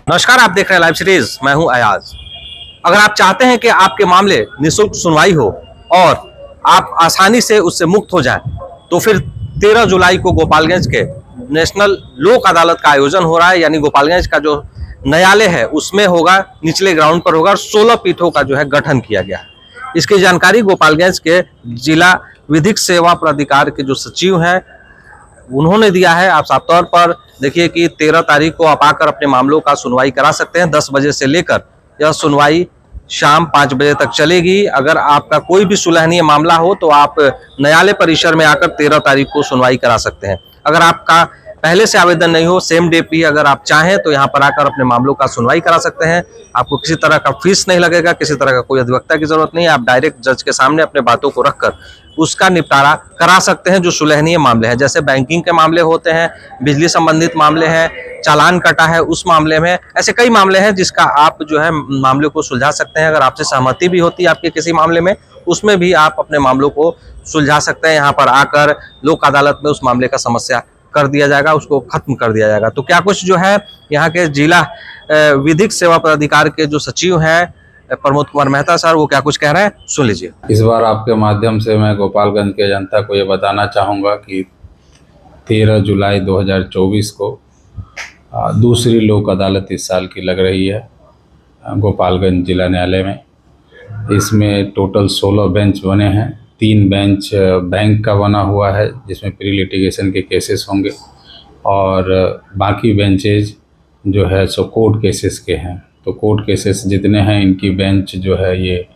नमस्कार, आप देख रहे हैं लाइव सीरीज। मैं हूं अयाज। अगर आप चाहते हैं कि आपके मामले निःशुल्क सुनवाई हो और आप आसानी से उससे मुक्त हो जाएं, तो फिर 13 जुलाई को गोपालगंज के नेशनल लोक अदालत का आयोजन हो रहा है। यानी गोपालगंज का जो न्यायालय है उसमें होगा, निचले ग्राउंड पर होगा और 16 पीठों का जो है गठन किया गया है। इसकी जानकारी गोपालगंज के जिला विधिक सेवा प्राधिकार के जो सचिव हैं उन्होंने दिया है। आप साफ तौर पर देखिए कि 13 तारीख को आप आकर अपने मामलों का सुनवाई करा सकते हैं। 10 बजे से लेकर यह सुनवाई शाम 5 बजे तक चलेगी। अगर आपका कोई भी सुलहनीय मामला हो तो आप न्यायालय परिसर में आकर 13 तारीख को सुनवाई करा सकते हैं। अगर आपका पहले से आवेदन नहीं हो, सेम डे पे अगर आप चाहें तो यहाँ पर आकर अपने मामलों का सुनवाई करा सकते हैं। आपको किसी तरह का फीस नहीं लगेगा, किसी तरह का कोई अधिवक्ता की जरूरत नहीं है। आप डायरेक्ट जज के सामने अपने बातों को रखकर उसका निपटारा करा सकते हैं। जो सुलहनीय मामले हैं, जैसे बैंकिंग के मामले होते हैं, बिजली संबंधित मामले हैं, चालान कटा है उस मामले में, ऐसे कई मामले हैं जिसका आप जो है मामले को सुलझा सकते हैं। अगर आपसे सहमति भी होती है आपके किसी मामले में, उसमें भी आप अपने मामलों को सुलझा सकते हैं। यहाँ पर आकर लोक अदालत में उस मामले का समस्या कर दिया जाएगा, उसको खत्म कर दिया जाएगा। तो क्या कुछ जो है यहाँ के जिला विधिक सेवा प्राधिकार के जो सचिव हैं प्रमोद कुमार मेहता सर, वो क्या कुछ कह रहे हैं, सुन लीजिए। इस बार आपके माध्यम से मैं गोपालगंज के जनता को ये बताना चाहूँगा कि 13 जुलाई 2024 को दूसरी लोक अदालत इस साल की लग रही है गोपालगंज जिला न्यायालय में। इसमें टोटल 16 बेंच बने हैं। 3 बेंच बैंक का बना हुआ है जिसमें प्री लिटिगेशन के केसेस होंगे, और बाकी बेंचेज जो है सो कोर्ट केसेस के हैं। तो कोर्ट केसेस जितने हैं इनकी बेंच जो है ये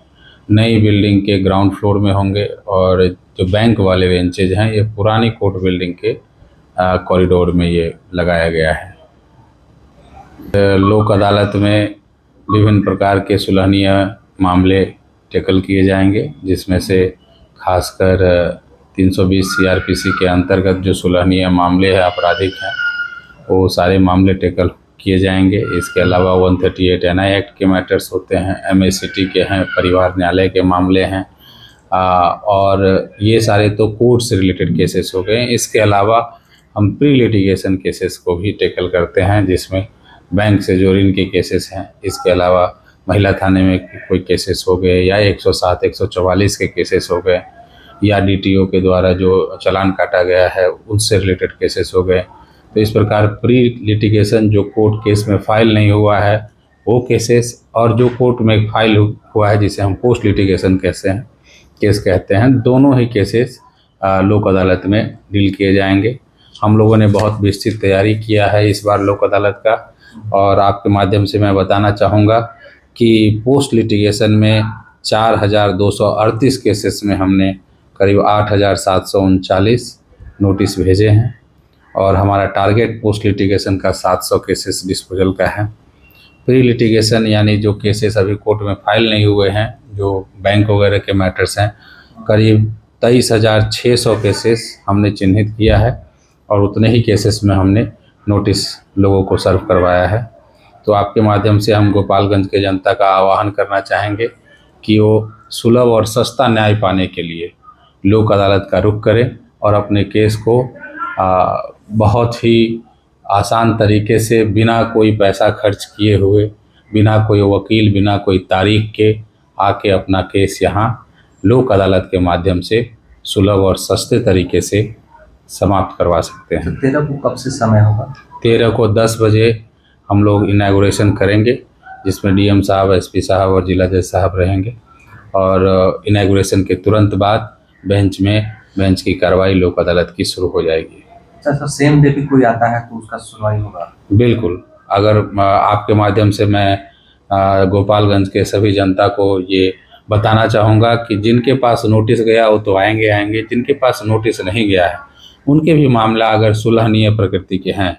नई बिल्डिंग के ग्राउंड फ्लोर में होंगे, और जो बैंक वाले बेंचेज हैं ये पुरानी कोर्ट बिल्डिंग के कॉरिडोर में ये लगाया गया है। लोक अदालत में विभिन्न प्रकार के सुलहनीय मामले टैकल किए जाएंगे, जिसमें से खासकर 320 सीआरपीसी के अंतर्गत जो सुलहनीय मामले हैं आपराधिक हैं वो सारे मामले टैकल किए जाएंगे। इसके अलावा 138 एनआई एक्ट के मैटर्स होते हैं, एमएसीटी के हैं, परिवार न्यायालय के मामले हैं, और ये सारे तो कोर्ट से रिलेटेड केसेस हो गए। इसके अलावा हम प्री लिटिगेशन केसेस को भी टैकल करते हैं, जिसमें बैंक से जो ऋण के केसेस हैं, इसके अलावा महिला थाने में कोई केसेस हो गए, या 107, 144 के केसेस हो गए, या डीटीओ के द्वारा जो चालान काटा गया है उनसे रिलेटेड केसेस हो गए। तो इस प्रकार प्री लिटिगेशन जो कोर्ट केस में फाइल नहीं हुआ है वो केसेस, और जो कोर्ट में फाइल हुआ है जिसे हम पोस्ट लिटिगेशन केस कहते हैं, दोनों ही केसेस लोक अदालत में डील किए जाएंगे। हम लोगों ने बहुत विस्तृत तैयारी किया है इस बार लोक अदालत का, और आपके माध्यम से मैं बताना चाहूँगा कि पोस्ट लिटिगेशन में 4238 केसेस में हमने करीब 8739 नोटिस भेजे हैं, और हमारा टारगेट पोस्ट लिटिगेशन का 700 केसेस डिस्पोजल का है। प्री लिटिगेशन यानी जो केसेस अभी कोर्ट में फाइल नहीं हुए हैं, जो बैंक वगैरह के मैटर्स हैं, करीब 23,600 केसेस हमने चिन्हित किया है, और उतने ही केसेस में हमने नोटिस लोगों को सर्व करवाया है। तो आपके माध्यम से हम गोपालगंज के जनता का आह्वान करना चाहेंगे कि वो सुलभ और सस्ता न्याय पाने के लिए लोक अदालत का रुख करें, और अपने केस को बहुत ही आसान तरीके से बिना कोई पैसा खर्च किए हुए, बिना कोई वकील, बिना कोई तारीख के आके अपना केस यहाँ लोक अदालत के माध्यम से सुलभ और सस्ते तरीके से समाप्त करवा सकते हैं। 13 को कब से समय होगा? 13 को 10 बजे हम लोग इनॉग्रेशन करेंगे, जिसमें डीएम साहब, एसपी साहब और जिला जज साहब रहेंगे, और इनॉग्रेशन के तुरंत बाद बेंच की कार्रवाई लोक अदालत की शुरू हो जाएगी। सर, सेम डे पे कोई आता है तो उसका सुनवाई होगा? बिल्कुल। अगर आपके माध्यम से मैं गोपालगंज के सभी जनता को ये बताना चाहूँगा कि जिनके पास नोटिस गया वो तो आएंगे, जिनके पास नोटिस नहीं गया है उनके भी मामला अगर सुलहनीय प्रकृति के हैं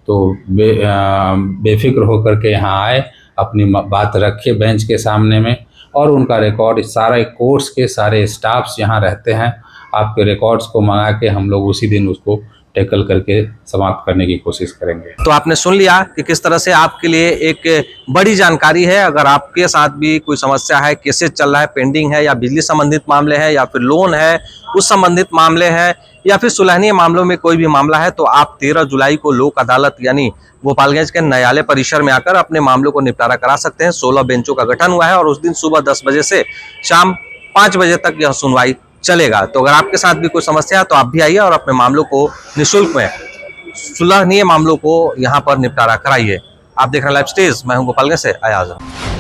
तो बेफिक्र होकर के यहाँ आए, अपनी बात रखे बेंच के सामने में, और उनका रिकॉर्ड सारे कोर्ट्स के सारे स्टाफ्स यहाँ रहते हैं, आपके रिकॉर्ड्स को मंगा के हम लोग उसी दिन उसको टैकल करके समाप्त करने की कोशिश करेंगे। तो आपने सुन लिया कि किस तरह से आपके लिए एक बड़ी जानकारी है। अगर आपके साथ भी कोई समस्या है, केसेस चल रहा है, पेंडिंग है, या बिजली संबंधित मामले हैं, या फिर लोन है उस संबंधित मामले हैं, या फिर सुलहनीय मामलों में कोई भी मामला है तो आप 13 जुलाई को लोक अदालत यानी गोपालगंज के न्यायालय परिसर में आकर अपने मामलों को निपटारा करा सकते हैं। 16 बेंचों का गठन हुआ है और उस दिन सुबह 10 बजे से शाम 5 बजे तक यह सुनवाई चलेगा। तो अगर आपके साथ भी कोई समस्या है तो आप भी आइए और अपने मामलों को निःशुल्क में सुलहनीय मामलों को यहाँ पर निपटारा कराइए। आप देख रहे हैं लाइव स्टेज, मैं हूँ गोपालगंज से अयाज।